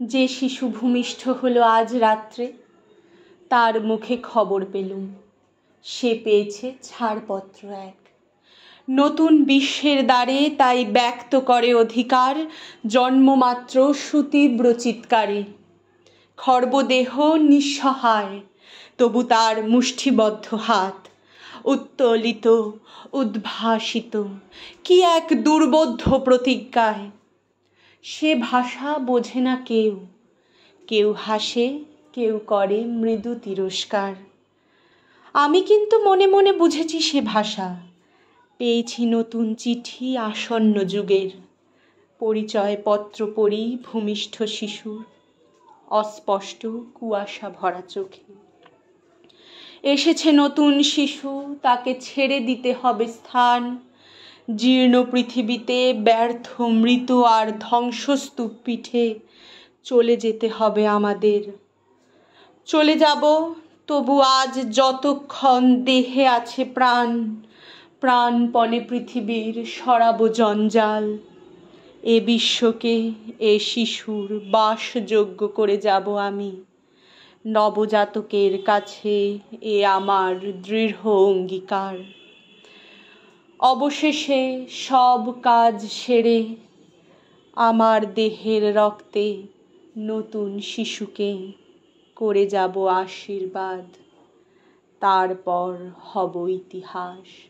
যে শিশু ভূমিষ্ঠ হলো আজ রাত্রে, তার মুখে খবর পেলুম সে পেয়েছে ছাড়পত্র এক। নতুন বিশ্বের দ্বারে তাই ব্যক্ত করে অধিকার জন্মমাত্র সুতীব্র চিৎকারে। খর্বদেহ নিঃসহায়, তবু তার মুষ্টিবদ্ধ হাত উত্তোলিত উদ্ভাসিত কি এক দুর্বোধ্য প্রতিজ্ঞায়। সে ভাষা বোঝে না কেউ, কেউ হাসে, কেউ করে মৃদু তিরস্কার। আমি কিন্তু মনে মনে বুঝেছি সে ভাষা। পেয়েছি নতুন চিঠি আসন্ন যুগের, পরিচয়পত্র পড়ি ভূমিষ্ঠ শিশুর অস্পষ্ট কুয়াশা ভরা চোখে। এসেছে নতুন শিশু, তাকে ছেড়ে দিতে হবে স্থান। জীর্ণ পৃথিবীতে ব্যর্থ মৃত আর ধ্বংসস্তূপ পিঠে চলে যেতে হবে আমাদের। চলে যাব, তবু আজ যতক্ষণ দেহে আছে প্রাণ, প্রাণপণে পৃথিবীর সরাবো জঞ্জাল। এ বিশ্বকে এ শিশুর বাসযোগ্য করে যাব আমি। নবজাতকের কাছে এ আমার দৃঢ় অঙ্গীকার। অবশেষে সব কাজ সেরে আমার দেহের রক্তে নতুন শিশুকে করে যাব আশীর্বাদ। তারপর হব ইতিহাস।